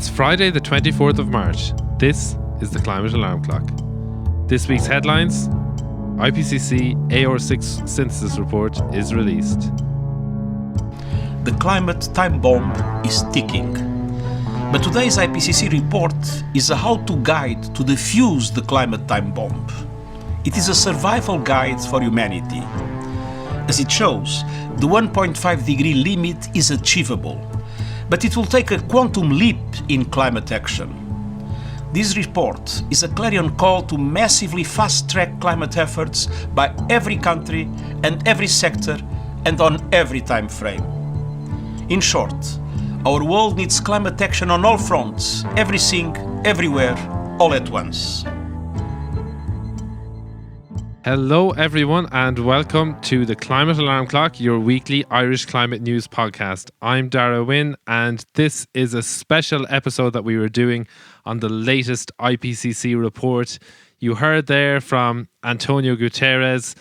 It's Friday the 24th of March. This is the Climate Alarm Clock. This week's headlines: IPCC AR6 synthesis report is released. The climate time bomb is ticking. But today's IPCC report is a how-to guide to defuse the climate time bomb. It is a survival guide for humanity. As it shows, the 1.5 degree limit is achievable, but it will take a quantum leap in climate action. This report is a clarion call to massively fast-track climate efforts by every country and every sector and on every time frame. In short, our world needs climate action on all fronts, everything, everywhere, all at once. Hello everyone and welcome to the Climate Alarm Clock, your weekly Irish climate news podcast. I'm Darragh and this is a special episode that we were doing on the latest IPCC report. You heard there from Antonio Guterres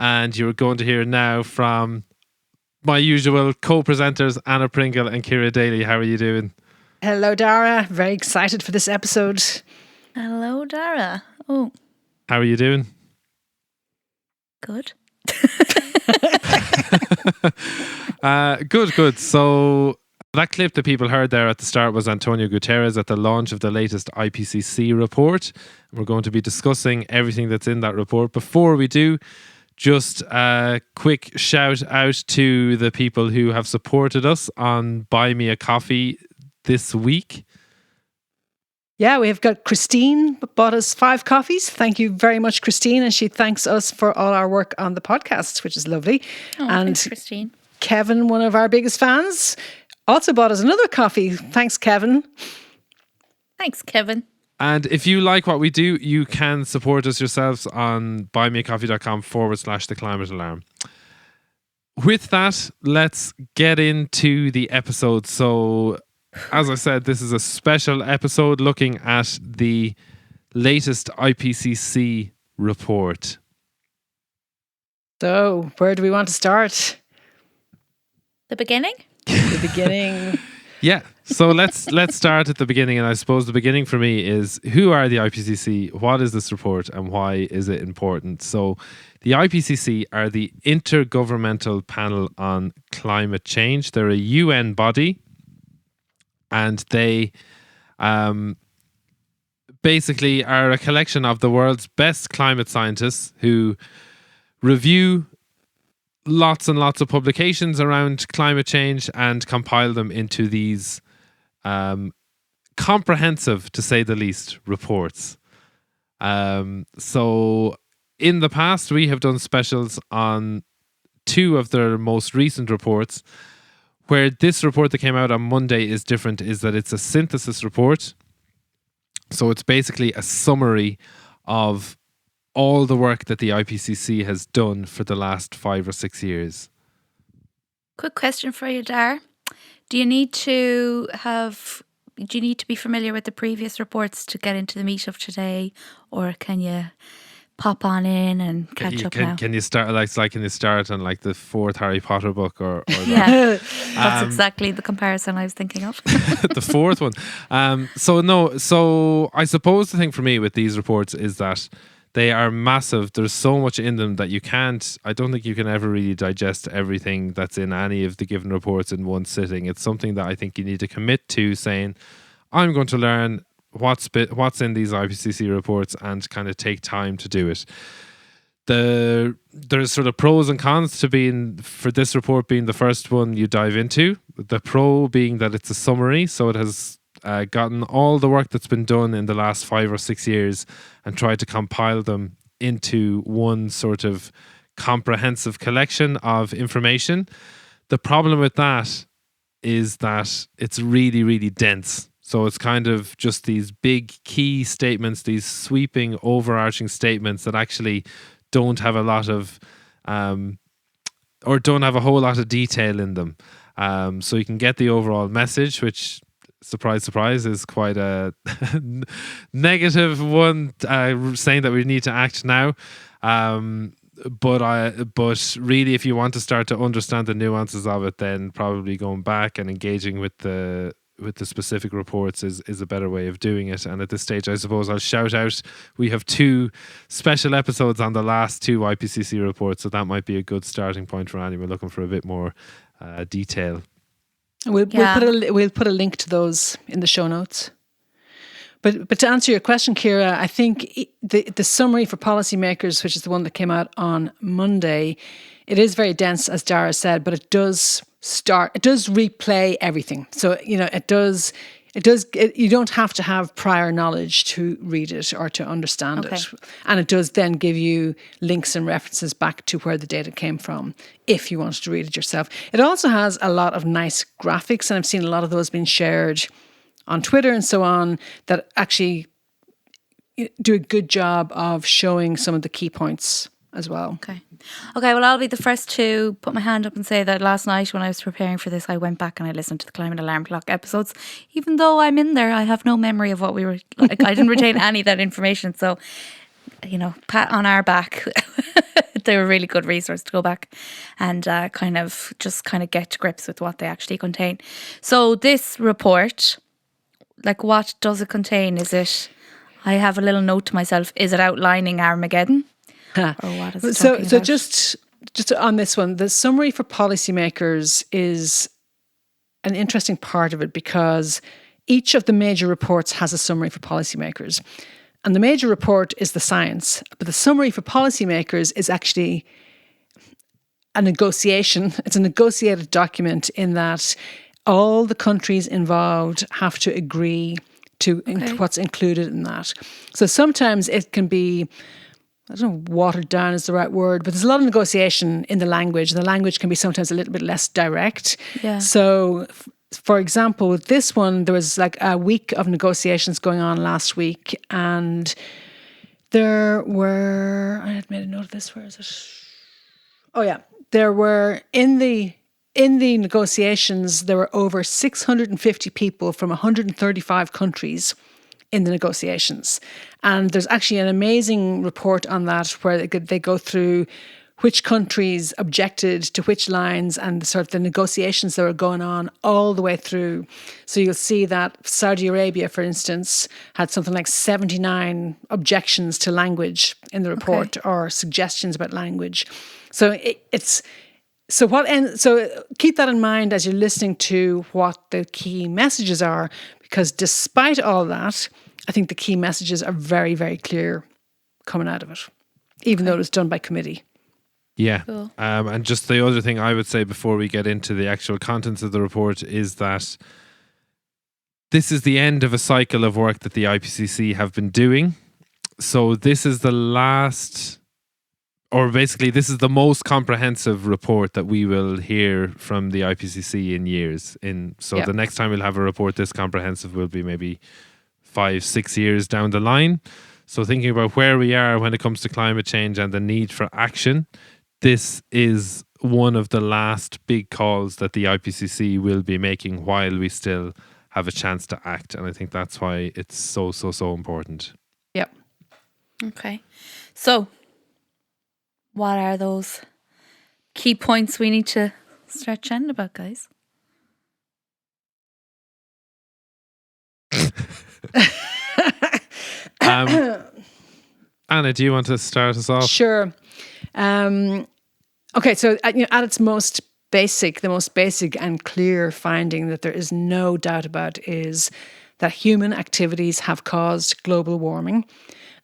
and you're going to hear now from my usual co-presenters Anna Pringle and Ciara Daly. How are you doing? Hello Darragh, very excited for this episode. Hello Darragh. Oh. How are you doing? Good. Good. So that clip that people heard there at the start was Antonio Guterres at the launch of the latest IPCC report. We're going to be discussing everything that's in that report. Before we do, just a quick shout out to the people who have supported us on Buy Me a Coffee this week. Yeah, we have got Christine bought us 5 coffees. Thank you very much, Christine. And she thanks us for all our work on the podcast, which is lovely. Oh, and thanks, Christine. Kevin, one of our biggest fans, also bought us another coffee. Thanks, Kevin. Thanks, Kevin. And if you like what we do, you can support us yourselves on buymeacoffee.com/the climate alarm. With that, let's get into the episode. So, as I said, this is a special episode looking at the latest IPCC report. So, where do we want to start? The beginning? The beginning. Yeah, so let's start at the beginning, and I suppose the beginning for me is, who are the IPCC? What is this report and why is it important? So the IPCC are the Intergovernmental Panel on Climate Change. They're a UN body, and they basically are a collection of the world's best climate scientists who review lots and lots of publications around climate change and compile them into these comprehensive, to say the least, reports. So in the past, we have done specials on 2 of their most recent reports. Where this report that came out on Monday is different is that it's a synthesis report. So it's basically a summary of all the work that the IPCC has done for the last 5 or 6 years. Quick question for you, Dar. Do you need to be familiar with the previous reports to get into the meat of today, or can you pop on in and catch up now? Can you start can you start on like the 4th Harry Potter book or Yeah, that's exactly the comparison I was thinking of. the 4th one. So I suppose the thing for me with these reports is that they are massive. There's so much in them that I don't think you can ever really digest everything that's in any of the given reports in one sitting. It's something that I think you need to commit to, saying, I'm going to learn what's in these IPCC reports and kind of take time to do it. There's sort of pros and cons to for this report being the first one you dive into. The pro being that it's a summary, so it has gotten all the work that's been done in the last 5 or 6 years and tried to compile them into one sort of comprehensive collection of information. The problem with that is that it's really, really dense. So it's kind of just these big key statements, these sweeping, overarching statements that actually don't have a lot of, or don't have a whole lot of detail in them. So you can get the overall message, which, surprise, surprise, is quite a negative one, saying that we need to act now. But really, if you want to start to understand the nuances of it, then probably going back and engaging with the the specific reports is a better way of doing it. And at this stage, I suppose I'll shout out, we have 2 special episodes on the last 2 IPCC reports, so that might be a good starting point for anyone looking for a bit more detail. We'll put a link to those in the show notes. But to answer your question, Ciara, I think the summary for policymakers, which is the one that came out on Monday, it is very dense, as Darragh said, but it does replay everything. So, you don't have to have prior knowledge to read it or to understand it. And it does then give you links and references back to where the data came from if you wanted to read it yourself. It also has a lot of nice graphics, and I've seen a lot of those being shared on Twitter and so on, that actually do a good job of showing some of the key points as well. Okay, well, I'll be the first to put my hand up and say that last night when I was preparing for this, I went back and I listened to the Climate Alarm Clock episodes. Even though I'm in there, I have no memory of what we were like. I didn't retain any of that information. So, pat on our back. They were a really good resource to go back and kind of get to grips with what they actually contain. So this report, like, what does it contain? Is it, I have a little note to myself, is it outlining Armageddon? Or what is it talking about? Just on this one, the summary for policymakers is an interesting part of it, because each of the major reports has a summary for policymakers. And the major report is the science, but the summary for policymakers is actually a negotiation. It's a negotiated document in that all the countries involved have to agree to what's included in that. So sometimes it can be, I don't know, watered down is the right word, but there's a lot of negotiation in the language. The language can be sometimes a little bit less direct. Yeah. So, for example, with this one, there was like a week of negotiations going on last week, and there were, I had made a note of this, where is it? Oh yeah, there were in the negotiations, there were over 650 people from 135 countries in the negotiations. And there's actually an amazing report on that where they go through which countries objected to which lines and sort of the negotiations that were going on all the way through. So you'll see that Saudi Arabia, for instance, had something like 79 objections to language in the report, or suggestions about language. So So keep that in mind as you're listening to what the key messages are, because despite all that, I think the key messages are very, very clear coming out of it, even though it was done by committee. Yeah. Cool. And just the other thing I would say before we get into the actual contents of the report is that this is the end of a cycle of work that the IPCC have been doing. So this is the last, or basically this is the most comprehensive report that we will hear from the IPCC in years. The next time we'll have a report this comprehensive will be maybe 5-6 years down the line. So thinking about where we are when it comes to climate change and the need for action, this is one of the last big calls that the IPCC will be making while we still have a chance to act. And I think that's why it's so important. Yep. Okay. So what are those key points we need to start chatting about, guys? Anna, do you want to start us off? Sure. Okay, so at its most basic, the most basic and clear finding that there is no doubt about is that human activities have caused global warming.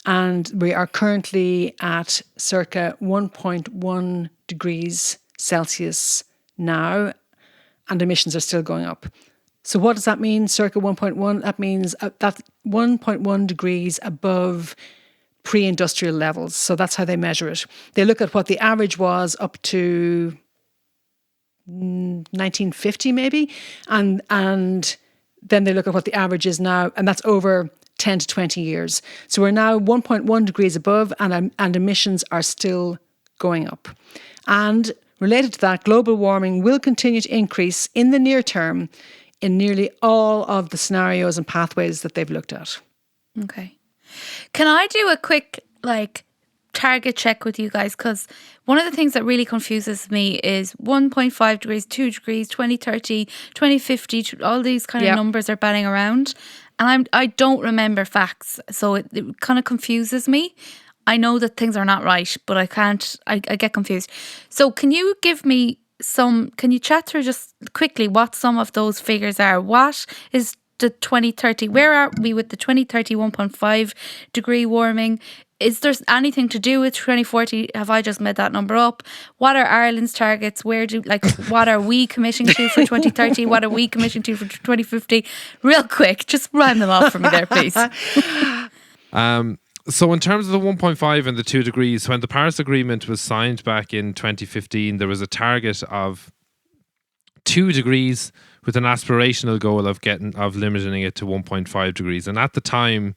And we are currently at circa 1.1 degrees Celsius now, and emissions are still going up. So what does that mean, circa 1.1? That means that's 1.1 degrees above pre-industrial levels. So that's how they measure it. They look at what the average was up to 1950 maybe, and then they look at what the average is now, and that's over 10 to 20 years. So we're now 1.1 degrees above, and emissions are still going up. And related to that, global warming will continue to increase in the near term in nearly all of the scenarios and pathways that they've looked at. Okay. Can I do a quick, target check with you guys, because one of the things that really confuses me is 1.5 degrees, 2 degrees, 2030, 2050, all these kind of numbers are batting around. And I don't remember facts, so it kind of confuses me. I know that things are not right, but I get confused. So can you give me can you chat through just quickly what some of those figures are? What is the 2030? Where are we with the 2030 1.5 degree warming? Is there anything to do with 2040? Have I just made that number up? What are Ireland's targets? What are we committing to for 2030? What are we committing to for 2050? Real quick, just run them off for me there, please. So in terms of the 1.5 and the 2 degrees, when the Paris Agreement was signed back in 2015, there was a target of 2 degrees with an aspirational goal of limiting it to 1.5 degrees. And at the time,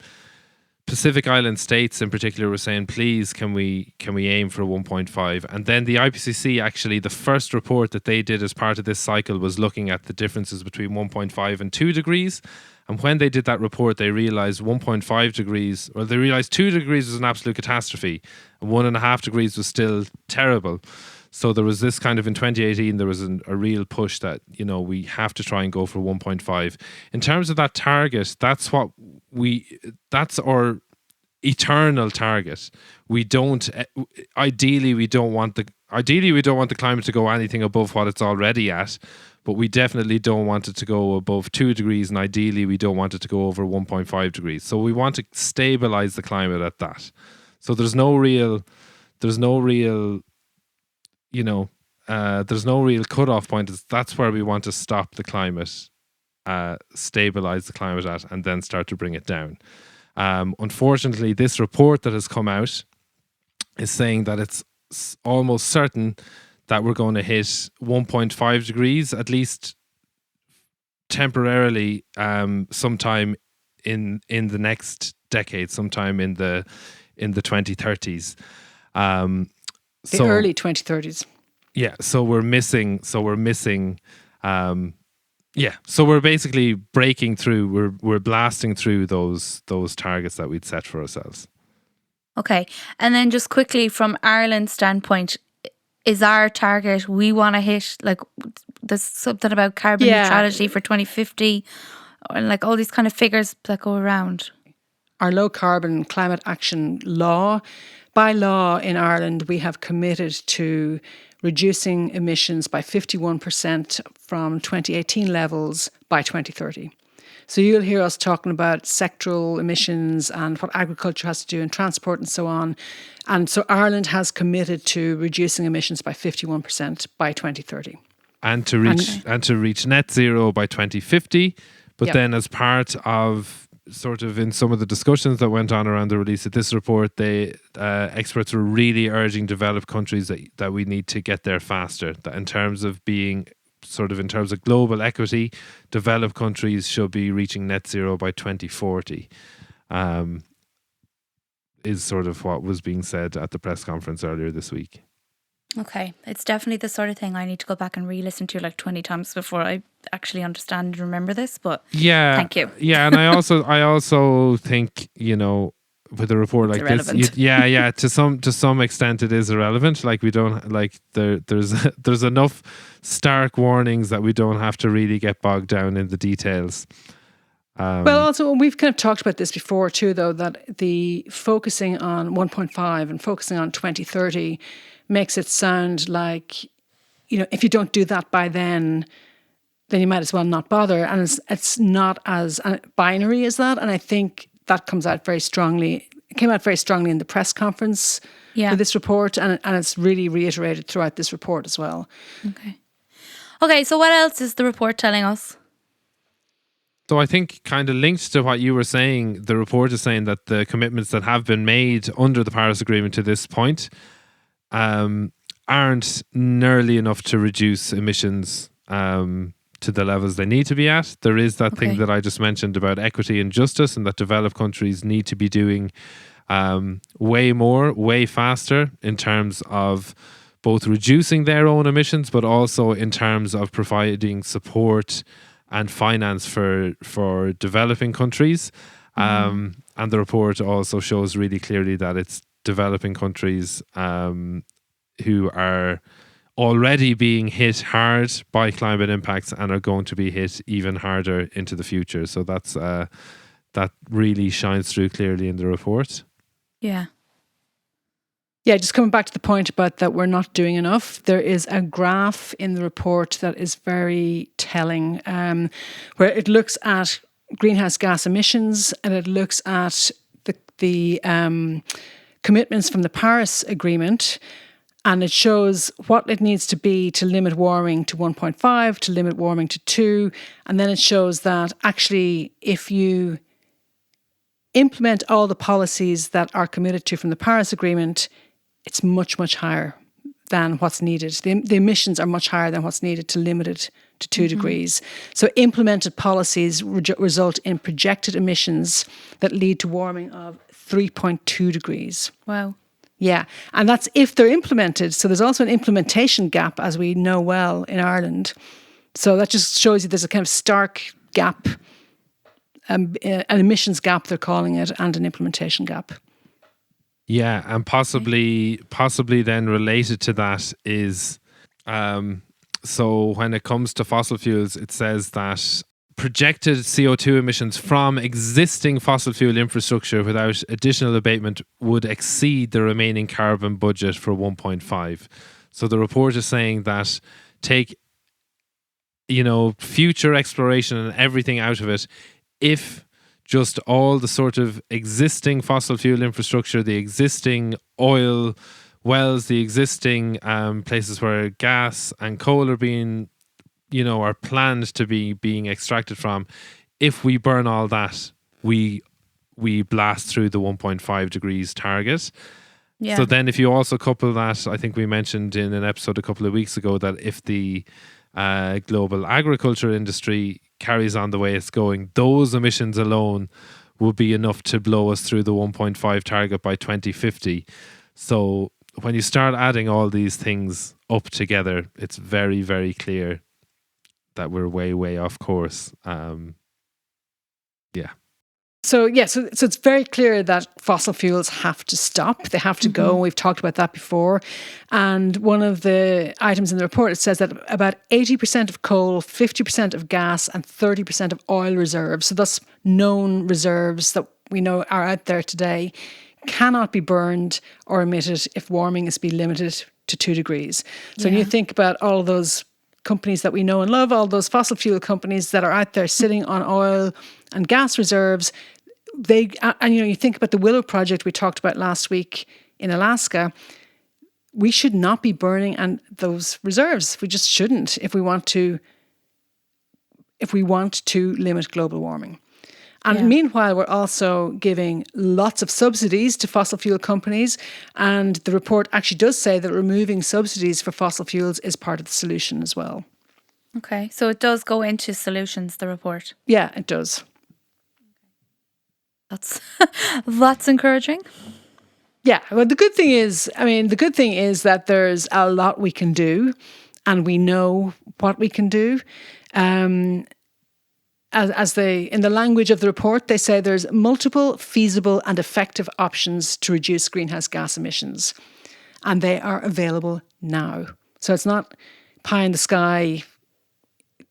Pacific Island states in particular were saying, please, can we aim for 1.5? And then the IPCC, actually, the first report that they did as part of this cycle was looking at the differences between 1.5 and 2 degrees. And when they did that report, they realised 1.5 degrees, they realised 2 degrees was an absolute catastrophe and 1.5 degrees was still terrible. So there was this kind of, in 2018, there was a real push that, we have to try and go for 1.5. In terms of that target, that's our eternal target. Ideally we don't want the climate to go anything above what it's already at, but we definitely don't want it to go above 2 degrees, and ideally we don't want it to go over 1.5 degrees. So we want to stabilize the climate at that. So there's no real cutoff point. That's where we want to stop the climate, stabilize the climate at, and then start to bring it down. Unfortunately, this report that has come out is saying that it's almost certain that we're going to hit 1.5 degrees, at least temporarily, sometime in the next decade, sometime in the 2030s. The early 2030s. Yeah, so we're missing. So we're basically breaking through. We're blasting through those targets that we'd set for ourselves. Okay, and then just quickly from Ireland's standpoint, is our target we want to hit, there's something about carbon neutrality for 2050, or all these kind of figures that go around? Our low carbon climate action law. By law in Ireland, we have committed to reducing emissions by 51% from 2018 levels by 2030. So you'll hear us talking about sectoral emissions and what agriculture has to do and transport and so on. And so Ireland has committed to reducing emissions by 51% by 2030. And to reach net zero by 2050. But then as part of sort of in some of the discussions that went on around the release of this report, experts were really urging developed countries that we need to get there faster. That in terms of global equity, developed countries should be reaching net zero by 2040. Is sort of what was being said at the press conference earlier this week. Okay, it's definitely the sort of thing I need to go back and re-listen to 20 times before I actually understand and remember this. But thank you. Yeah, and I also think with a report like this, to some extent it is irrelevant. We don't there's enough stark warnings that we don't have to really get bogged down in the details. Well, also, we've kind of talked about this before too, though, that the focusing on 1.5 and focusing on 2030 makes it sound like, if you don't do that by then you might as well not bother. And it's not as binary as that. And I think that comes out very strongly. It came out very strongly in the press conference for this report, and it's really reiterated throughout this report as well. Okay, so what else is the report telling us? So I think kind of linked to what you were saying, the report is saying that the commitments that have been made under the Paris Agreement to this point aren't nearly enough to reduce emissions to the levels they need to be at. There is that thing that I just mentioned about equity and justice, and that developed countries need to be doing way more, way faster in terms of both reducing their own emissions, but also in terms of providing support and finance for developing countries. And the report also shows really clearly that developing countries who are already being hit hard by climate impacts and are going to be hit even harder into the future. So that's that really shines through clearly in the report. Yeah. Yeah, just coming back to the point about that we're not doing enough, there is a graph in the report that is very telling, where it looks at greenhouse gas emissions and it looks at the commitments from the Paris Agreement, and it shows what it needs to be to limit warming to 1.5, to limit warming to 2, and then it shows that actually if you implement all the policies that are committed to from the Paris Agreement, it's much, much higher than what's needed. The emissions are much higher than what's needed to limit it to 2 degrees. So implemented policies result in projected emissions that lead to warming of 3.2 degrees. Wow. Yeah, and that's if they're implemented. So there's also an implementation gap, as we know well, in Ireland. So that just shows you there's a kind of stark gap, an emissions gap, they're calling it, and an implementation gap. Yeah, and possibly then related to that is, so when it comes to fossil fuels, it says that projected CO2 emissions from existing fossil fuel infrastructure without additional abatement would exceed the remaining carbon budget for 1.5. So the report is saying that take, future exploration and everything out of it, if just all the sort of existing fossil fuel infrastructure, the existing oil wells, the existing places where gas and coal are being, are planned to be being extracted from, if we burn all that, we blast through the 1.5 degrees target. Yeah. So then if you also couple that, I think we mentioned in an episode a couple of weeks ago that if the global agriculture industry carries on the way it's going, those emissions alone would be enough to blow us through the 1.5 target by 2050. So when you start adding all these things up together, it's very, very clear that we're way, way off course. Yeah. So it's very clear that fossil fuels have to stop. They have to go. We've talked about that before. And one of the items in the report, it says that about 80% of coal, 50% of gas and 30% of oil reserves, so that's known reserves that we know are out there today, cannot be burned or emitted if warming is to be limited to 2 degrees. So when you think about all those companies that we know and love, all those fossil fuel companies that are out there sitting on oil and gas reserves, you think about the Willow Project we talked about last week in Alaska. We should not be burning those reserves. We just shouldn't if we want to limit global warming. And meanwhile, we're also giving lots of subsidies to fossil fuel companies. And the report actually does say that removing subsidies for fossil fuels is part of the solution as well. Okay, so it does go into solutions, the report. Yeah, it does. That's encouraging. Yeah, well, the good thing is that there's a lot we can do, and we know what we can do. In the language of the report, they say there's multiple feasible and effective options to reduce greenhouse gas emissions, and they are available now. So it's not pie in the sky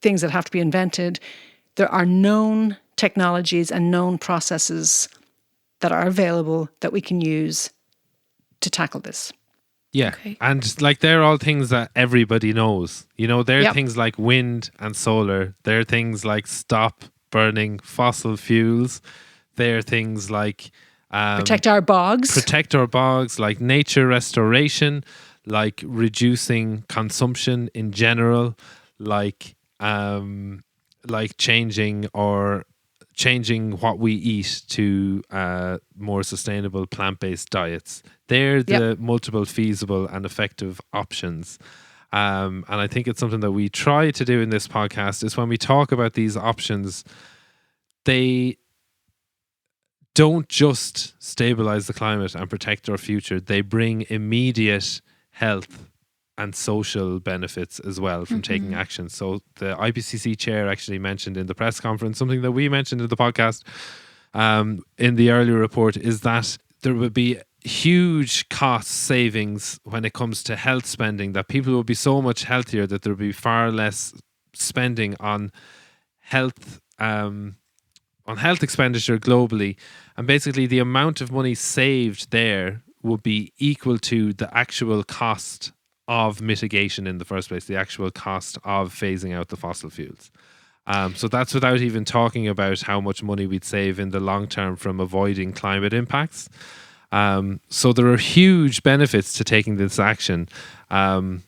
things that have to be invented. There are known technologies and known processes that are available that we can use to tackle this. Yeah. Okay. And they're all things that everybody knows. They're things like wind and solar. They're things like stop burning fossil fuels. They're things like protect our bogs, like nature restoration, like reducing consumption in general, like changing what we eat to more sustainable plant-based diets. They're the multiple feasible and effective options. And I think it's something that we try to do in this podcast is when we talk about these options, they don't just stabilize the climate and protect our future. They bring immediate health and social benefits as well from taking action. So the IPCC chair actually mentioned in the press conference something that we mentioned in the podcast in the earlier report is that there would be huge cost savings when it comes to health spending, that people will be so much healthier that there will be far less spending on health expenditure globally, and basically the amount of money saved there would be equal to the actual cost of mitigation in the first place, the actual cost of phasing out the fossil fuels. So that's without even talking about how much money we'd save in the long term from avoiding climate impacts. So there are huge benefits to taking this action. And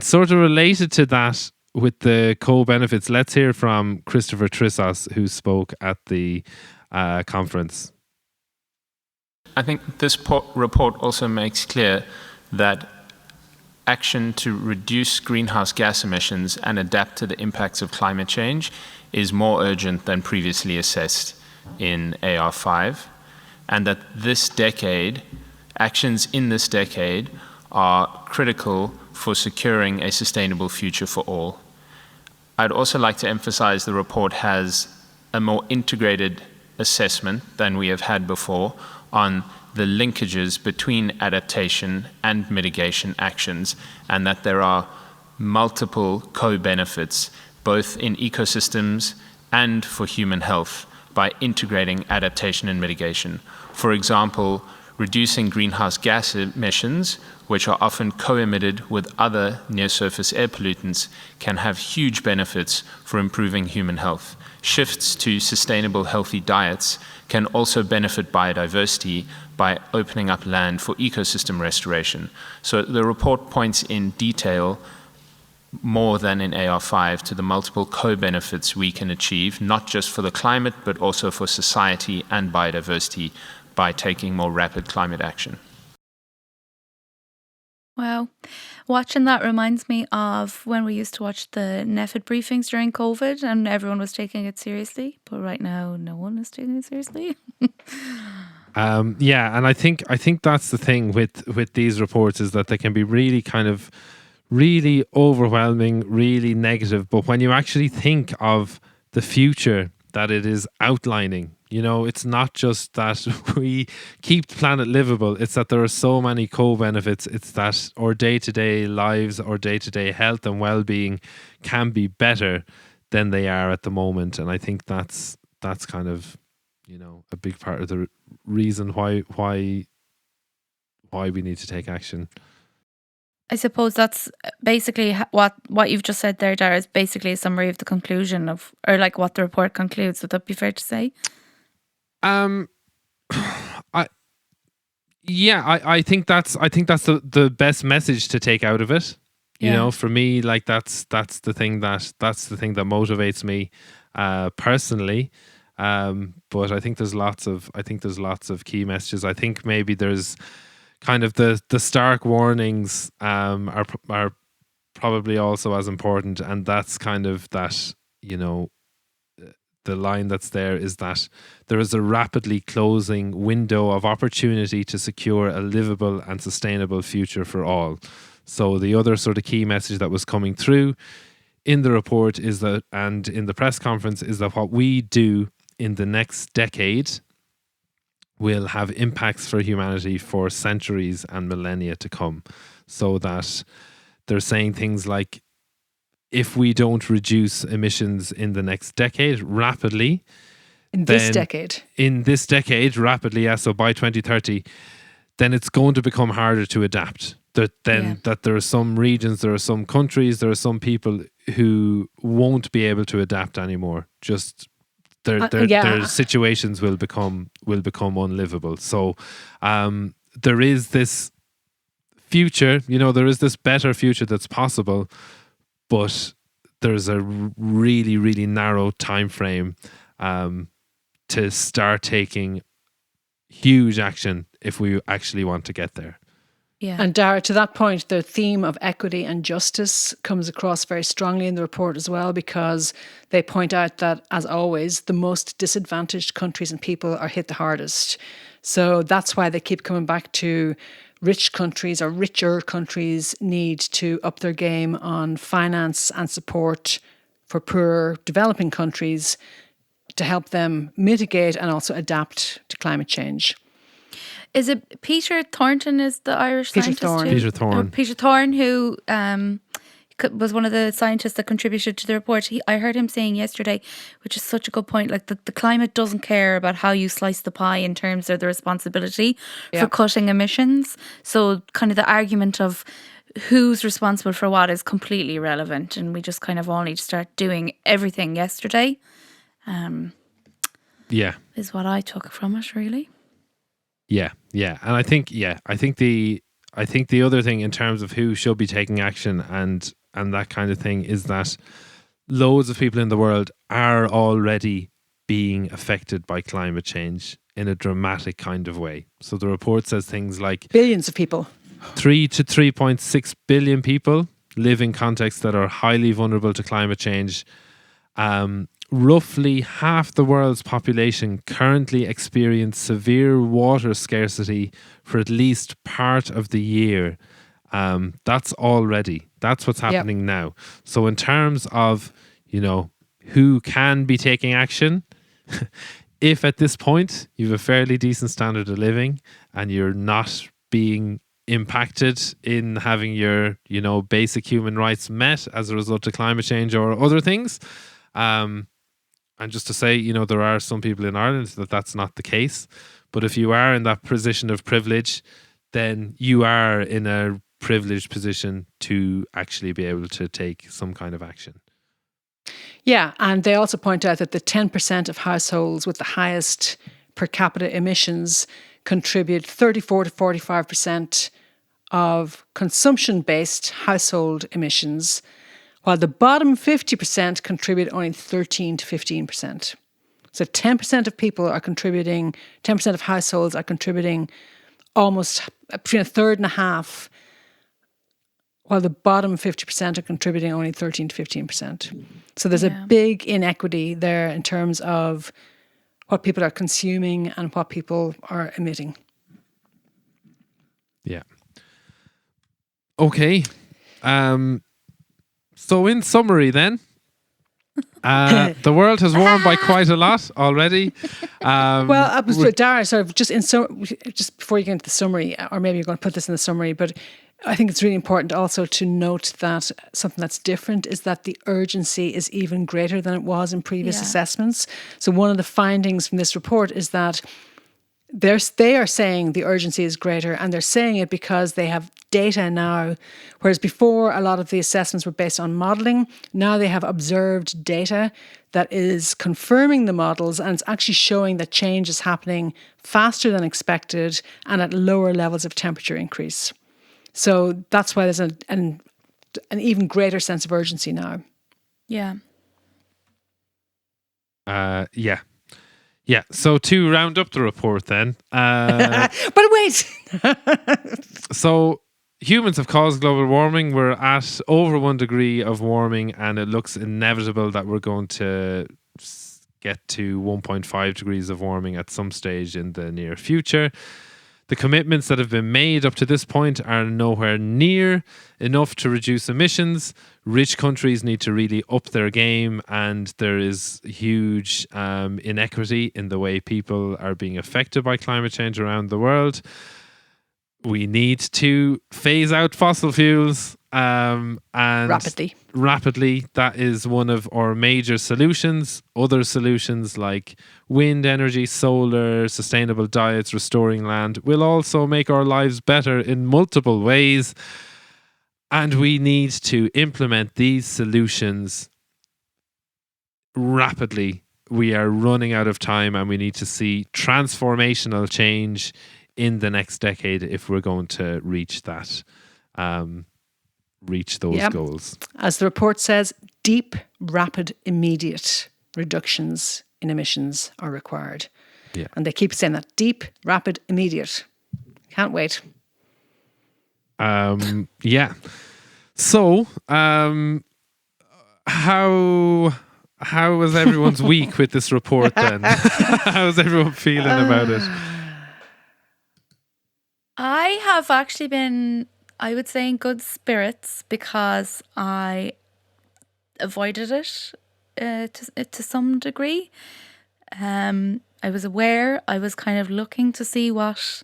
sort of related to that, with the co-benefits, let's hear from Christopher Trissos, who spoke at the conference. I think this report also makes clear that action to reduce greenhouse gas emissions and adapt to the impacts of climate change is more urgent than previously assessed in AR5, and that actions in this decade are critical for securing a sustainable future for all. I'd also like to emphasize the report has a more integrated assessment than we have had before on the linkages between adaptation and mitigation actions, and that there are multiple co-benefits both in ecosystems and for human health by integrating adaptation and mitigation. For example, reducing greenhouse gas emissions, which are often co-emitted with other near-surface air pollutants, can have huge benefits for improving human health. Shifts to sustainable, healthy diets can also benefit biodiversity by opening up land for ecosystem restoration. So the report points in detail, more than in AR5, to the multiple co-benefits we can achieve, not just for the climate, but also for society and biodiversity by taking more rapid climate action. Wow. Watching that reminds me of when we used to watch the NEFID briefings during COVID and everyone was taking it seriously. But right now, no one is taking it seriously. Yeah, and I think that's the thing with these reports, is that they can be really kind of really overwhelming, really negative. But when you actually think of the future that it is outlining, you know, it's not just that we keep the planet livable, it's that there are so many co-benefits. It's that our day-to-day lives, our day-to-day health and well-being can be better than they are at the moment. And I think that's kind of, you know, a big part of the reason why we need to take action. I suppose that's basically what you've just said there, Darragh, is basically a summary of the conclusion of, or like what the report concludes. Would that be fair to say? I think that's the best message to take out of it. You know, for me, like that's the thing that motivates me personally. But I think there's lots of key messages. I think maybe there's kind of the stark warnings are probably also as important, and that's kind of that, you know, the line that's there is that there is a rapidly closing window of opportunity to secure a livable and sustainable future for all. So the other sort of key message that was coming through in the report is that, and in the press conference, is that what we do in the next decade will have impacts for humanity for centuries and millennia to come. So that they're saying things like, if we don't reduce emissions in the next decade rapidly, in this decade rapidly, so by 2030, then it's going to become harder to adapt. That there are some regions, there are some countries, there are some people who won't be able to adapt anymore. Just their situations will become unlivable. So there is this future, you know, there is this better future that's possible, but there's a really, really narrow time frame to start taking huge action if we actually want to get there. Yeah. And Darragh, to that point, the theme of equity and justice comes across very strongly in the report as well, because they point out that, as always, the most disadvantaged countries and people are hit the hardest. So that's why they keep coming back to rich countries, or richer countries, need to up their game on finance and support for poorer developing countries to help them mitigate and also adapt to climate change. Is it Peter Thornton is the Irish Peter scientist? Thorne. Peter Thorne. Peter Thorne, who was one of the scientists that contributed to the report. I heard him saying yesterday, which is such a good point, like the climate doesn't care about how you slice the pie in terms of the responsibility for cutting emissions. So kind of the argument of who's responsible for what is completely irrelevant, and we just kind of all need to start doing everything yesterday. Yeah. Is what I took from it, really. Yeah, and I think the other thing in terms of who should be taking action and that kind of thing is that loads of people in the world are already being affected by climate change in a dramatic kind of way. So the report says things like Billions of people. 3 to 3.6 billion people live in contexts that are highly vulnerable to climate change. Roughly half the world's population currently experience severe water scarcity for at least part of the year. That's what's happening now. So in terms of, who can be taking action, if at this point you have a fairly decent standard of living and you're not being impacted in having your, basic human rights met as a result of climate change or other things, and just to say, there are some people in Ireland that's not the case. But if you are in that position of privilege, then you are in a privileged position to actually be able to take some kind of action. Yeah, and they also point out that the 10% of households with the highest per capita emissions contribute 34 to 45% of consumption-based household emissions, while the bottom 50% contribute only 13 to 15%. So 10% of people are contributing, 10% of households are contributing almost between a third and a half, while the bottom 50% are contributing only 13 to 15%. So there's a big inequity there in terms of what people are consuming and what people are emitting. Yeah. Okay. So in summary then, the world has warmed by quite a lot already. Darragh, sort of just before you get into the summary, or maybe you're going to put this in the summary, but I think it's really important also to note that something that's different is that the urgency is even greater than it was in previous assessments. So one of the findings from this report is that they are saying the urgency is greater, and they're saying it because they have data now, whereas before a lot of the assessments were based on modelling. Now they have observed data that is confirming the models, and it's actually showing that change is happening faster than expected and at lower levels of temperature increase. So that's why there's an even greater sense of urgency now. Yeah. Yeah, so to round up the report then. But wait! So humans have caused global warming. We're at over 1 degree of warming, and it looks inevitable that we're going to get to 1.5 degrees of warming at some stage in the near future. The commitments that have been made up to this point are nowhere near enough to reduce emissions. Rich countries need to really up their game, and there is huge inequity in the way people are being affected by climate change around the world. We need to phase out fossil fuels and rapidly. That is one of our major solutions. Other solutions like wind energy, solar, sustainable diets, restoring land will also make our lives better in multiple ways. And we need to implement these solutions rapidly. We are running out of time, and we need to see transformational change in the next decade if we're going to reach that. Reach those goals. As the report says, deep, rapid, immediate reductions in emissions are required. Yeah. And they keep saying that. Deep, rapid, immediate. Can't wait. Yeah. So, how was everyone's week with this report then? How's everyone feeling about it? I have actually been, I would say, in good spirits because I avoided it to some degree. I I was aware. I was kind of looking to see what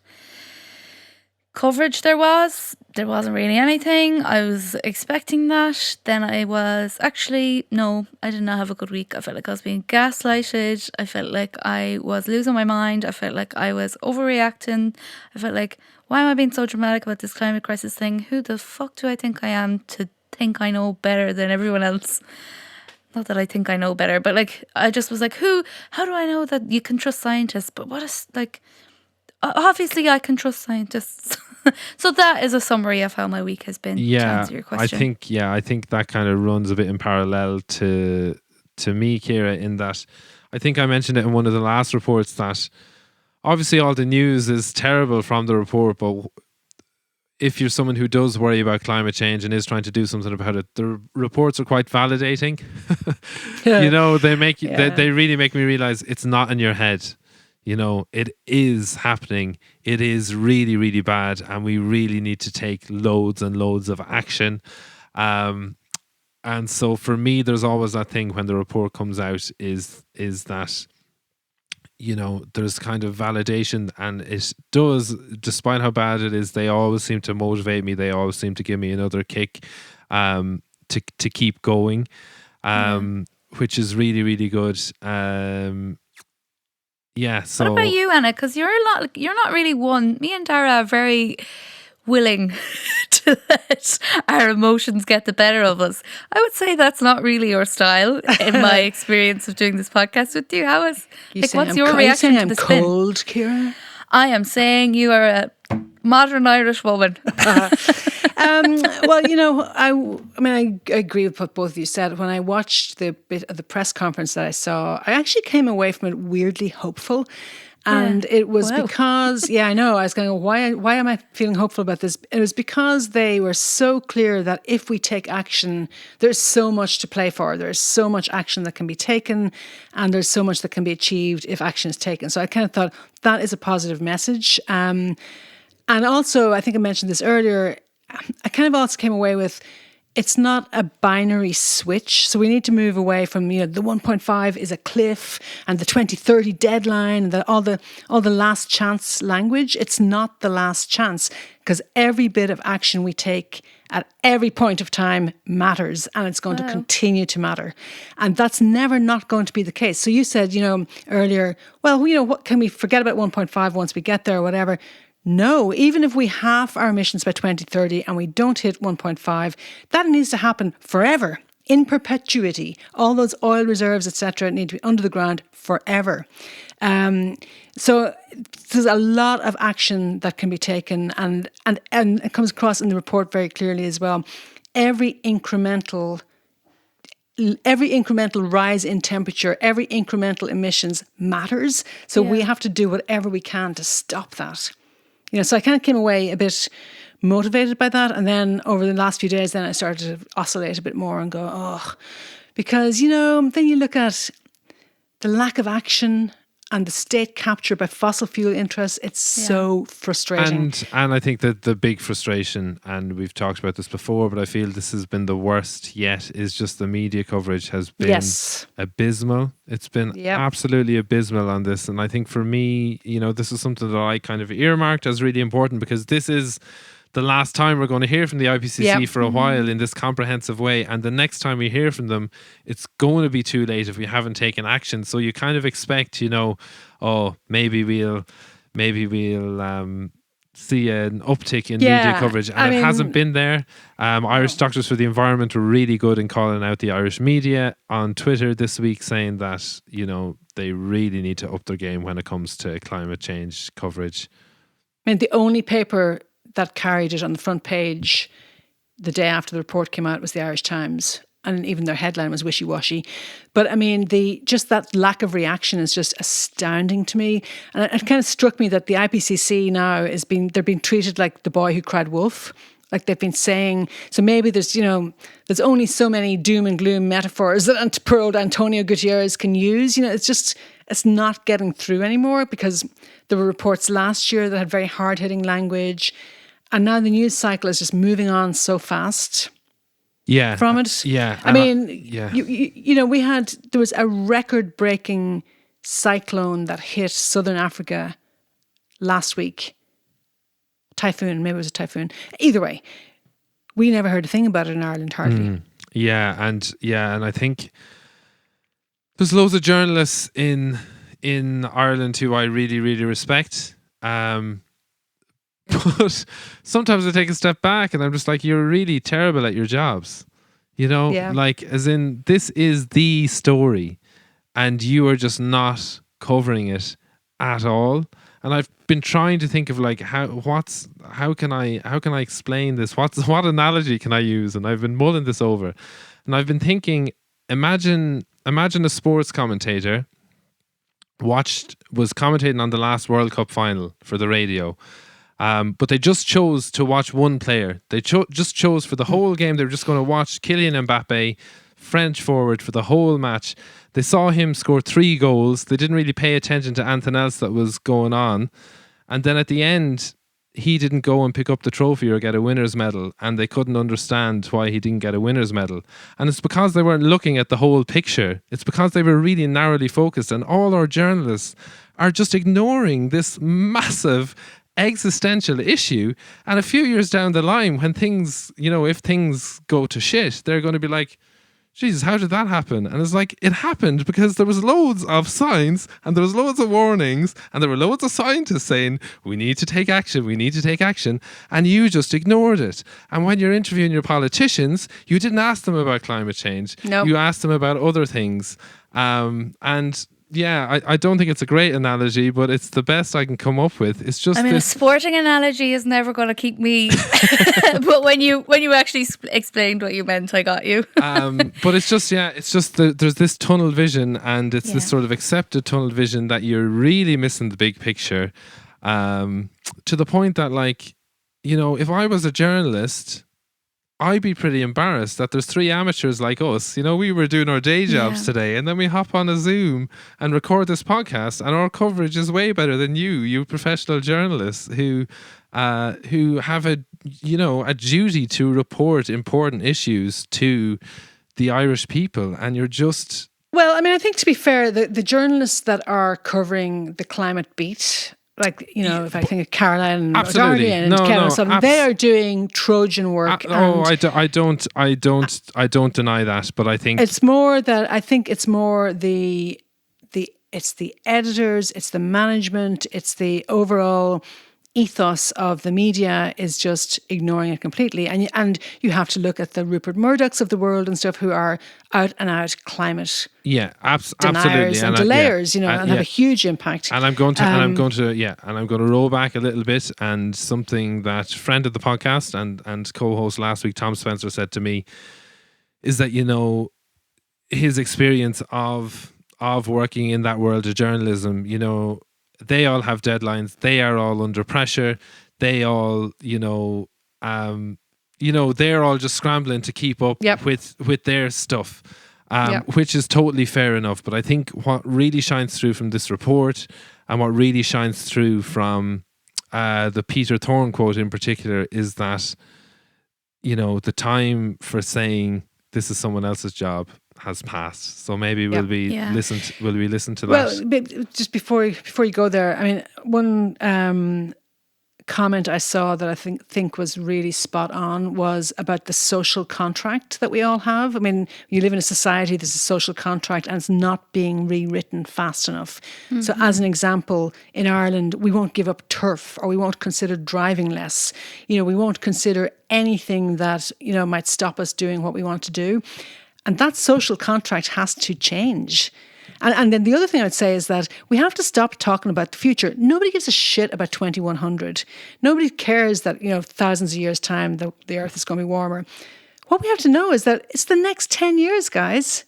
coverage there was. There wasn't really anything. I was expecting that. Then I was actually, no, I did not have a good week. I felt like I was being gaslighted. I felt like I was losing my mind. I felt like I was overreacting. I felt like, why am I being so dramatic about this climate crisis thing? Who the fuck do I think I am to think I know better than everyone else? Not that I think I know better, but like, I just was like, how do I know that you can trust scientists? But what is, like, obviously I can trust scientists. So that is a summary of how my week has been, to answer your question. I think that kind of runs a bit in parallel to me, Ciara, in that I think I mentioned it in one of the last reports that obviously all the news is terrible from the report, but if you're someone who does worry about climate change and is trying to do something about it, the reports are quite validating. You know, they really make me realize it's not in your head. You know, it is happening. It is really, really bad, and we really need to take loads and loads of action. And so for me, there's always that thing when the report comes out is that, you know, there's kind of validation, and it does, despite how bad it is, they always seem to motivate me. They always seem to give me another kick to keep going, which is really, really good. So what about you, Anna? Because you're not really one. Me and Darragh are very willing to let our emotions get the better of us. I would say that's not really your style in my experience of doing this podcast with you. What's your reaction to the spin? I'm cold, Ciara? I am saying you are a modern Irish woman. Well, you know, I agree with what both of you said. When I watched the bit of the press conference that I saw, I actually came away from it weirdly hopeful. And it was because, I know, I was going, why am I feeling hopeful about this? It was because they were so clear that if we take action, there's so much to play for. There's so much action that can be taken, and there's so much that can be achieved if action is taken. So I kind of thought that is a positive message. And also, I think I mentioned this earlier, I kind of also came away with, it's not a binary switch. So we need to move away from, the 1.5 is a cliff and the 2030 deadline and all the last chance language. It's not the last chance, because every bit of action we take at every point of time matters, and it's going to continue to matter. And that's never not going to be the case. So you said, earlier, well, what can we forget about 1.5 once we get there or whatever? No, even if we halve our emissions by 2030 and we don't hit 1.5, that needs to happen forever, in perpetuity. All those oil reserves, etc., need to be under the ground forever. So there's a lot of action that can be taken, and it comes across in the report very clearly as well. Every incremental rise in temperature, every incremental emissions matters. So we have to do whatever we can to stop that. So I kind of came away a bit motivated by that. And then over the last few days, then I started to oscillate a bit more and go, because, then you look at the lack of action and the state capture by fossil fuel interests. It's so frustrating. And I think that the big frustration, and we've talked about this before, but I feel this has been the worst yet, is just the media coverage has been abysmal. It's been absolutely abysmal on this. And I think for me, this is something that I kind of earmarked as really important, because this is the last time we're going to hear from the IPCC for a while in this comprehensive way. And the next time we hear from them, it's going to be too late if we haven't taken action. So you kind of expect, maybe we'll see an uptick in media coverage. And it hasn't been there. Irish Doctors for the Environment were really good in calling out the Irish media on Twitter this week, saying that, they really need to up their game when it comes to climate change coverage. The only paper that carried it on the front page the day after the report came out was the Irish Times, and even their headline was wishy-washy. But just that lack of reaction is just astounding to me. And it kind of struck me that the IPCC now they're being treated like the boy who cried wolf. Like they've been saying, so maybe there's only so many doom and gloom metaphors that poor old Antonio Gutierrez can use. It's not getting through anymore, because there were reports last year that had very hard-hitting language. And now the news cycle is just moving on so fast from it. Yeah. there was a record-breaking cyclone that hit southern Africa last week. Typhoon, maybe it was a typhoon. Either way, we never heard a thing about it in Ireland, hardly. Yeah, and I think there's loads of journalists in Ireland who I really, really respect. But sometimes I take a step back and I'm just like, you're really terrible at your jobs. You know, like, as in, this is the story and you are just not covering it at all. And I've been trying to think of like, how can I explain this? What analogy can I use? And I've been mulling this over. And I've been thinking, imagine a sports commentator was commentating on the last World Cup final for the radio. But they just chose to watch one player. They just chose for the whole game. They were just going to watch Kylian Mbappe, French forward, for the whole match. They saw him score 3 goals. They didn't really pay attention to anything else that was going on. And then at the end, he didn't go and pick up the trophy or get a winner's medal. And they couldn't understand why he didn't get a winner's medal. And it's because they weren't looking at the whole picture. It's because they were really narrowly focused. And all our journalists are just ignoring this massive existential issue. And a few years down the line, when things, if things go to shit, they're going to be like, Jesus, how did that happen? And it's like, it happened because there was loads of signs and there was loads of warnings and there were loads of scientists saying, we need to take action. And you just ignored it. And when you're interviewing your politicians, you didn't ask them about climate change. No. You asked them about other things. And yeah, I don't think it's a great analogy, but it's the best I can come up with. It's just, a sporting analogy is never going to keep me. But when you actually explained what you meant, I got you. But it's just there's this tunnel vision, and it's this sort of accepted tunnel vision that you're really missing the big picture, to the point that, like, if I was a journalist, I'd be pretty embarrassed that there's 3 amateurs like us. We were doing our day jobs today, and then we hop on a Zoom and record this podcast, and our coverage is way better than you professional journalists who have a duty to report important issues to the Irish people, and you're just... Well, I think, to be fair, the journalists that are covering the climate beat, like, if I think of Caroline and Darragh and Kevin, they are doing Trojan work. I don't deny that, but I think it's more that it's the editors, it's the management, it's the overall ethos of the media is just ignoring it completely. And you have to look at the Rupert Murdochs of the world and stuff, who are out and out climate deniers and delayers, and have a huge impact. And I'm going to roll back a little bit, and something that friend of the podcast and co-host last week, Tom Spencer, said to me is that, his experience of working in that world of journalism, they all have deadlines. They are all under pressure. They all, they're all just scrambling to keep up with their stuff, which is totally fair enough. But I think what really shines through from this report, and what really shines through from the Peter Thorne quote in particular, is that, the time for saying this is someone else's job has passed. So maybe we'll be listen to that. Well, just before you go there, one comment I saw that I think was really spot on was about the social contract that we all have. You live in a society, there's a social contract, and it's not being rewritten fast enough. Mm-hmm. So as an example, in Ireland, we won't give up turf, or we won't consider driving less. We won't consider anything that, might stop us doing what we want to do. And that social contract has to change. And then the other thing I'd say is that we have to stop talking about the future. Nobody gives a shit about 2100. Nobody cares that, thousands of years' time, the earth is going to be warmer. What we have to know is that it's the next 10 years, guys.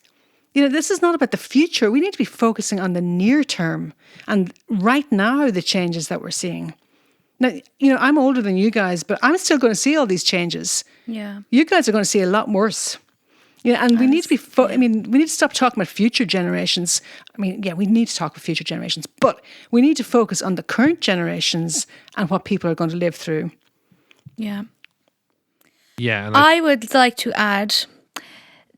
This is not about the future. We need to be focusing on the near term. And right now, the changes that we're seeing. Now, I'm older than you guys, but I'm still going to see all these changes. Yeah. You guys are going to see a lot worse. And we need to be, we need to stop talking about future generations. We need to talk about future generations, but we need to focus on the current generations and what people are going to live through. Yeah. Yeah. I would like to add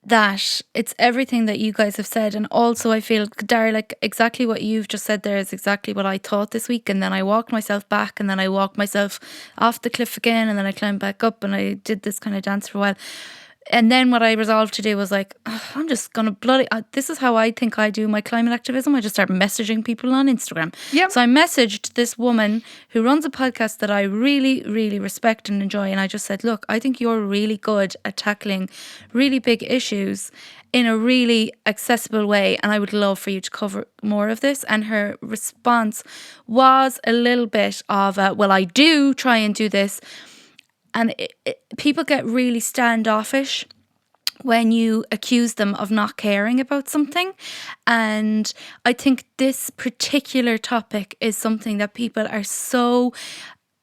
that it's everything that you guys have said. And also I feel, Darragh, like exactly what you've just said there is exactly what I thought this week. And then I walked myself back, and then I walked myself off the cliff again, and then I climbed back up, and I did this kind of dance for a while. And then what I resolved to do was like, I'm just going to this is how I think I do my climate activism. I just start messaging people on Instagram. Yep. So I messaged this woman who runs a podcast that I really, really respect and enjoy. And I just said, look, I think you're really good at tackling really big issues in a really accessible way, and I would love for you to cover more of this. And her response was a little bit of, well, I do try and do this. And people get really standoffish when you accuse them of not caring about something. And I think this particular topic is something that people are so...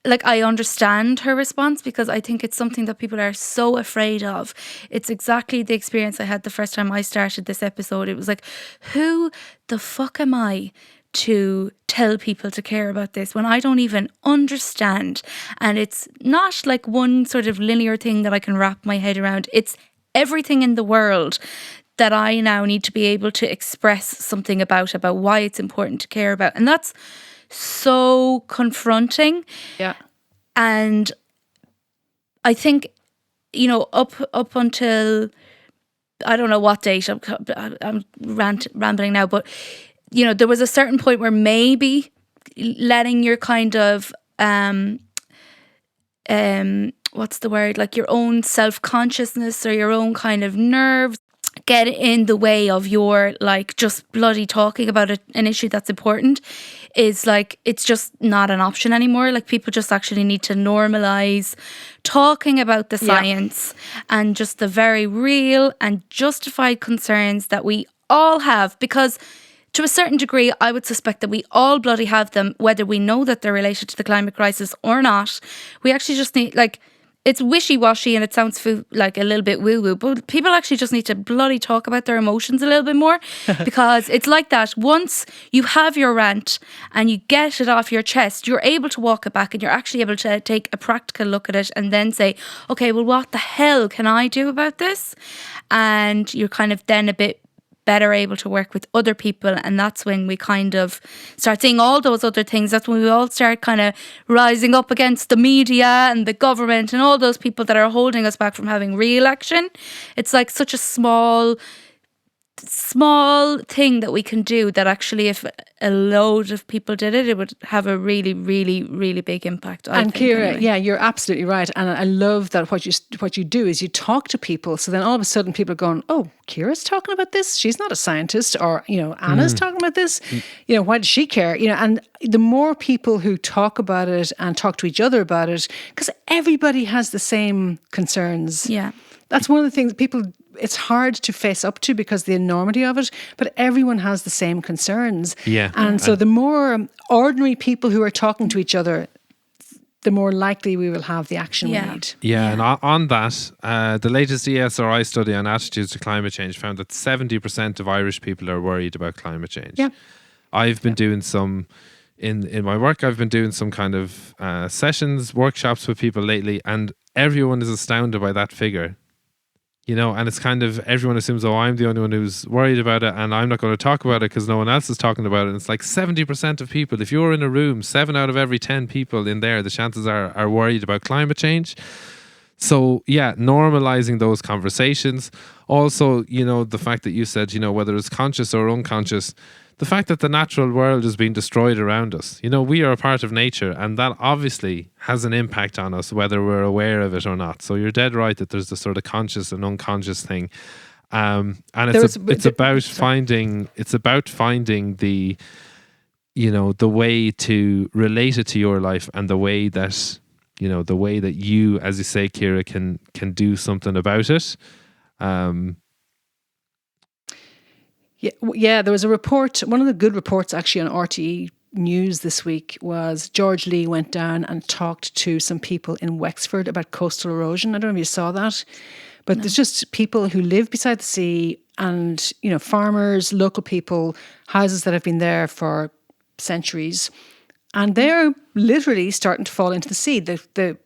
Like, I understand her response, because I think it's something that people are so afraid of. It's exactly the experience I had the first time I started this episode. It was like, who the fuck am I to tell people to care about this when I don't even understand? And it's not like one sort of linear thing that I can wrap my head around. It's everything in the world that I now need to be able to express something about why it's important to care about. And that's so confronting. Yeah. And I think, you know, up until, I don't know what date, I'm rambling now, but you know, there was a certain point where maybe letting your kind of what's the word, like your own self-consciousness or your own kind of nerves get in the way of your like just bloody talking about an issue that's important, is like, it's just not an option anymore. Like, people just actually need to normalize talking about the science and just the very real and justified concerns that we all have, because to a certain degree, I would suspect that we all bloody have them, whether we know that they're related to the climate crisis or not. We actually just need, like, it's wishy-washy and it sounds like a little bit woo-woo, but people actually just need to bloody talk about their emotions a little bit more, because it's like that. Once you have your rant and you get it off your chest, you're able to walk it back, and you're actually able to take a practical look at it and then say, okay, well, what the hell can I do about this? And you're kind of then a bit better able to work with other people. And that's when we kind of start seeing all those other things. That's when we all start kind of rising up against the media and the government and all those people that are holding us back from having real action. It's like such a small thing that we can do, that actually if a load of people did it, it would have a really, really, really big impact. And Ciara, yeah, you're absolutely right. And I love that what you do is you talk to people. So then all of a sudden people are going, oh, Ciara's talking about this? She's not a scientist. Or, you know, Anna's talking about this. You know, why does she care? You know, and the more people who talk about it and talk to each other about it, because everybody has the same concerns. Yeah. That's one of the things people, it's hard to face up to because of the enormity of it, but everyone has the same concerns. Yeah. And so the more ordinary people who are talking to each other, the more likely we will have the action we need. Yeah, and on that, the latest ESRI study on attitudes to climate change found that 70% of Irish people are worried about climate change. Yeah. I've been doing some, in my work, I've been doing some kind of sessions, workshops with people lately, and everyone is astounded by that figure. You know, and it's kind of, everyone assumes, oh, I'm the only one who's worried about it and I'm not going to talk about it because no one else is talking about it. And it's like 70% of people, if you're in a room, 7 out of every 10 people in there, the chances are worried about climate change. So yeah, normalizing those conversations. Also, you know, the fact that you said, you know, whether it's conscious or unconscious, the fact that the natural world is being destroyed around us. You know, we are a part of nature, and that obviously has an impact on us, whether we're aware of it or not. So you're dead right that there's this sort of conscious and unconscious thing. And it's about finding the, you know, the way to relate it to your life, and the way that, you know, the way that you, as you say, Ciara, can do something about it. Yeah, there was a report, one of the good reports actually on RTE News this week was George Lee went down and talked to some people in Wexford about coastal erosion. I don't know if you saw that, but there's just people who live beside the sea and, you know, farmers, local people, houses that have been there for centuries, and they're literally starting to fall into the sea. The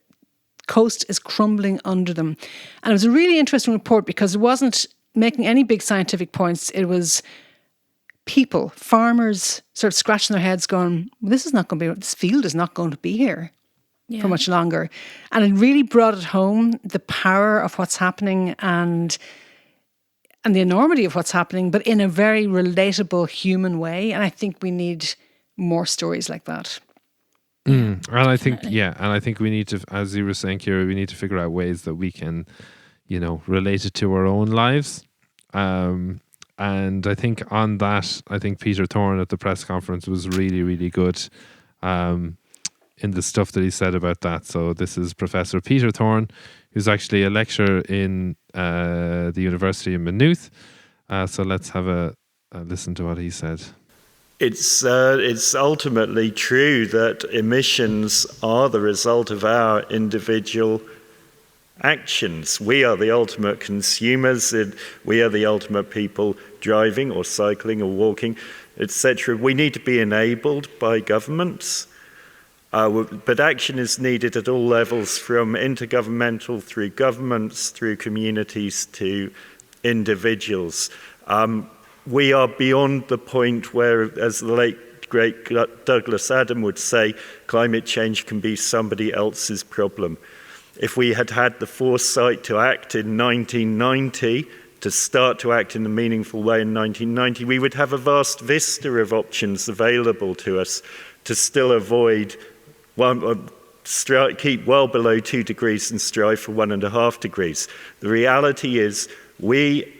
coast is crumbling under them. And it was a really interesting report because it wasn't making any big scientific points. It was people, farmers, sort of scratching their heads, going, "This field is not going to be here for much longer." And it really brought it home, the power of what's happening and the enormity of what's happening, but in a very relatable human way. And I think we need more stories like that. And I think, and I think we need to, as you were saying, Ciara, we need to figure out ways that we can, relate it to our own lives. And I think on that, I think Peter Thorne at the press conference was really, really good in the stuff that he said about that. So this is Professor Peter Thorne, who's actually a lecturer in the University of Maynooth. So let's have a listen to what he said. It's ultimately true that emissions are the result of our individual actions. We are the ultimate consumers. We are the ultimate people driving or cycling or walking, etc. We need to be enabled by governments, but action is needed at all levels, from intergovernmental through governments, through communities to individuals. We are beyond the point where, as the late great Douglas Adam would say, climate change can be somebody else's problem. If we had had the foresight to act in 1990, to start to act in a meaningful way in 1990, we would have a vast vista of options available to us to still avoid keep well below 2 degrees and strive for 1.5 degrees. The reality is we,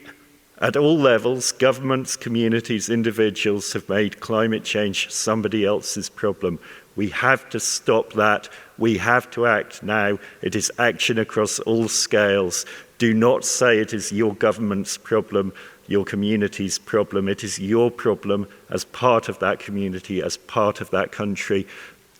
at all levels, governments, communities, individuals, have made climate change somebody else's problem. We have to stop that. We have to act now. It is action across all scales. Do not say it is your government's problem, your community's problem. It is your problem as part of that community, as part of that country,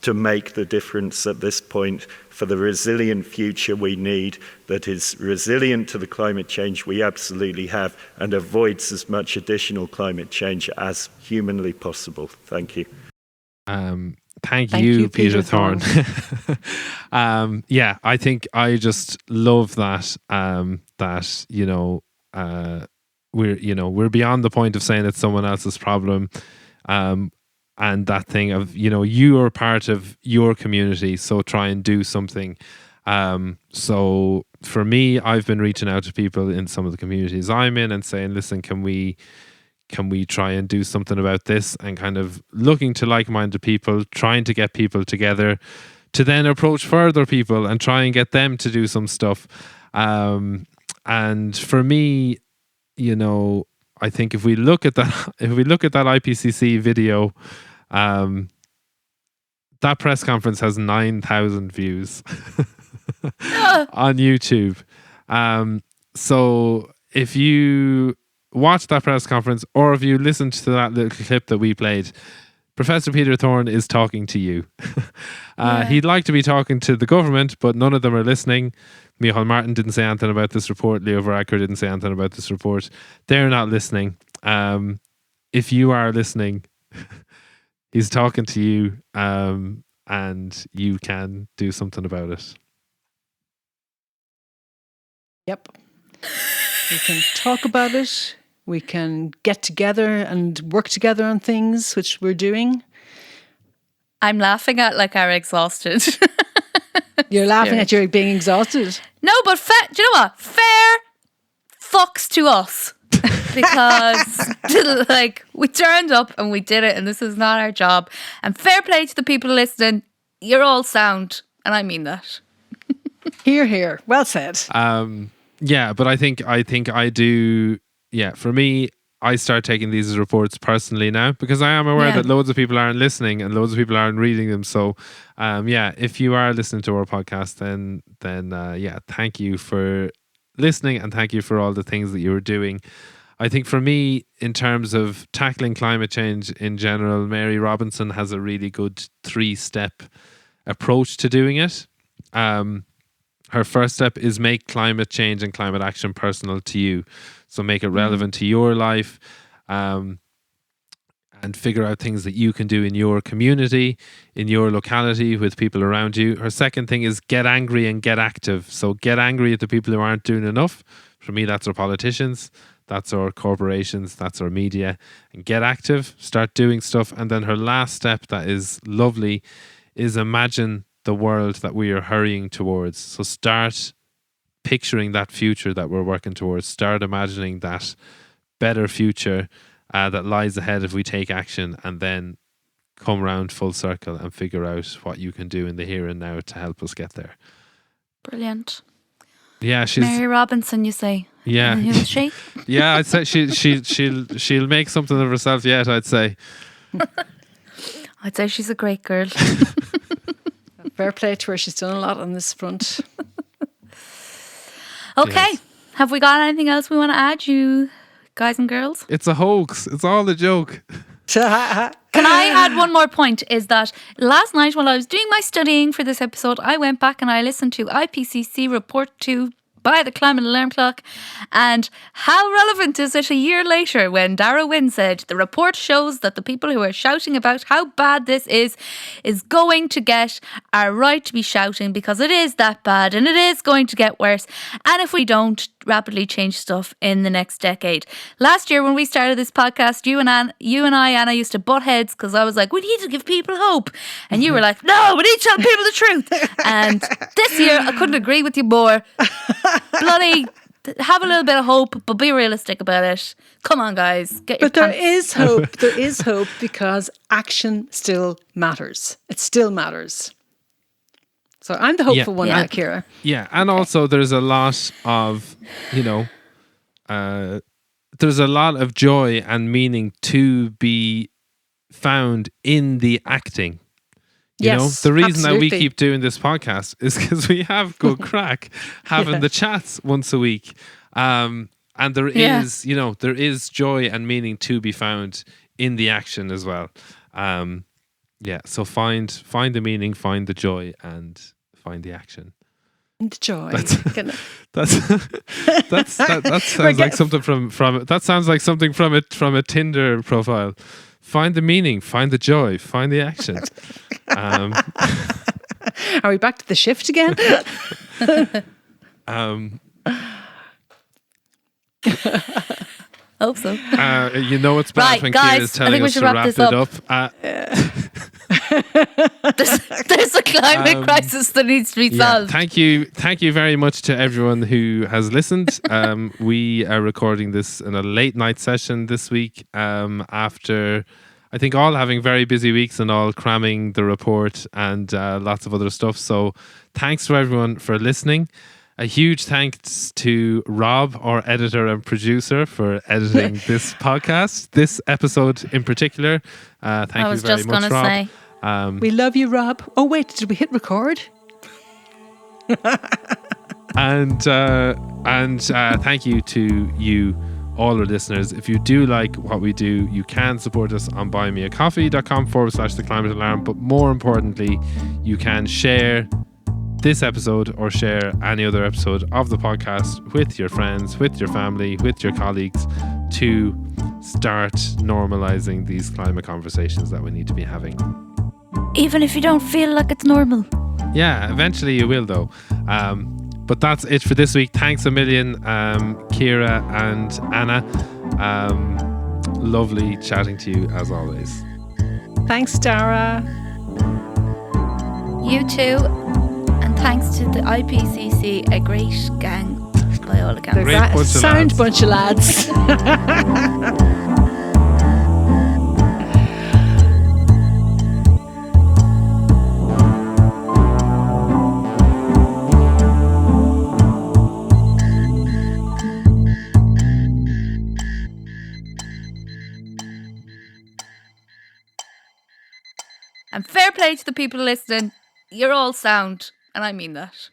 to make the difference at this point for the resilient future we need, that is resilient to the climate change we absolutely have and avoids as much additional climate change as humanly possible. Thank you. Thank you, Peter Thorne. I think I just love that. We're beyond the point of saying it's someone else's problem. And that thing of, you are part of your community, so try and do something. So for me, I've been reaching out to people in some of the communities I'm in and saying, listen, can we try and do something about this? And kind of looking to like-minded people, trying to get people together to then approach further people and try and get them to do some stuff. And for me, I think if we look at that IPCC video, that press conference has 9,000 views on YouTube. So if you watch that press conference, or if you listen to that little clip that we played, Professor Peter Thorne is talking to you. He'd like to be talking to the government, but none of them are listening. Micheál Martin didn't say anything about this report. Leo Varadkar didn't say anything about this report. They're not listening. If you are listening, he's talking to you, and you can do something about it. Yep. We can talk about it. We can get together and work together on things, which we're doing. I'm laughing at our exhausted. You're laughing at your being exhausted. No, but do you know what? Fair fucks to us. Because we turned up and we did it, and this is not our job. And fair play to the people listening. You're all sound, and I mean that. Hear, hear. Well said. But I think I do. Yeah, for me, I start taking these as reports personally now, because I am aware that loads of people aren't listening and loads of people aren't reading them. So, if you are listening to our podcast, then thank you for listening, and thank you for all the things that you're doing. I think for me, in terms of tackling climate change in general, Mary Robinson has a really good 3-step approach to doing it. Her first step is make climate change and climate action personal to you. So make it relevant to your life, and figure out things that you can do in your community, in your locality, with people around you. Her second thing is get angry and get active. So get angry at the people who aren't doing enough. For me, that's our politicians. that's our corporations, that's our media, and get active, start doing stuff. And then her last step that is lovely is imagine the world that we are hurrying towards. So start picturing that future that we're working towards. Start imagining that better future that lies ahead if we take action, and then come round full circle and figure out what you can do in the here and now to help us get there. Brilliant. Yeah, she's Mary Robinson, you say? yeah, And who is she? yeah. I'd say she'll make something of herself yet. I'd say. I'd say she's a great girl. Fair play to her. She's done a lot on this front. Okay. Yes. Have we got anything else we want to add, you guys and girls? It's a hoax. It's all a joke. Can I add one more point? Is that last night while I was doing my studying for this episode, I went back and I listened to IPCC Report 2 by the Climate Alarm Clock. And how relevant is it a year later when Darragh said the report shows that the people who are shouting about how bad this is going to get our right to be shouting, because it is that bad and it is going to get worse. And if we don't rapidly change stuff in the next decade. Last year when we started this podcast, you and I, Anna, used to butt heads because I was like, we need to give people hope. And you were like, no, we need to tell people the truth. And this year, I couldn't agree with you more. Bloody have a little bit of hope, but be realistic about it. Come on, guys. Get your But there pants. is hope. There is hope because action still matters. It still matters. So I'm the hopeful one now, Ciara. Yeah, and also there's a lot of, there's a lot of joy and meaning to be found in the acting. You know, the reason that we keep doing this podcast is because we have good crack having the chats once a week. And there is, there is joy and meaning to be found in the action as well. So find the meaning, find the joy, and find the action. And the joy. That sounds like something from a Tinder profile. Find the meaning, find the joy, find the action. Are we back to the shift again? Hope so. It's bad Right, when guys, Ciara's telling us to wrap it up. There's a climate crisis that needs to be solved. Thank you very much to everyone who has listened. We are recording this in a late night session this week, after I think all having very busy weeks and all cramming the report and lots of other stuff. So thanks to everyone for listening. A huge thanks to Rob, our editor and producer, for editing this podcast, this episode in particular. Thank you very much, Rob. I was just going to say. We love you, Rob. Oh, wait, did we hit record? And thank you to you, all our listeners. If you do like what we do, you can support us on buymeacoffee.com/The Climate Alarm. But more importantly, you can share this episode or share any other episode of the podcast with your friends, with your family, with your colleagues, to start normalizing these climate conversations that we need to be having. Even if you don't feel like it's normal. Yeah, eventually you will though. But that's it for this week. Thanks a million, Ciara and Anna. Lovely chatting to you as always. Thanks, Darragh. You too. And thanks to the IPCC, a great gang by all accounts. They're sound bunch of lads. And fair play to the people listening. You're all sound, and I mean that.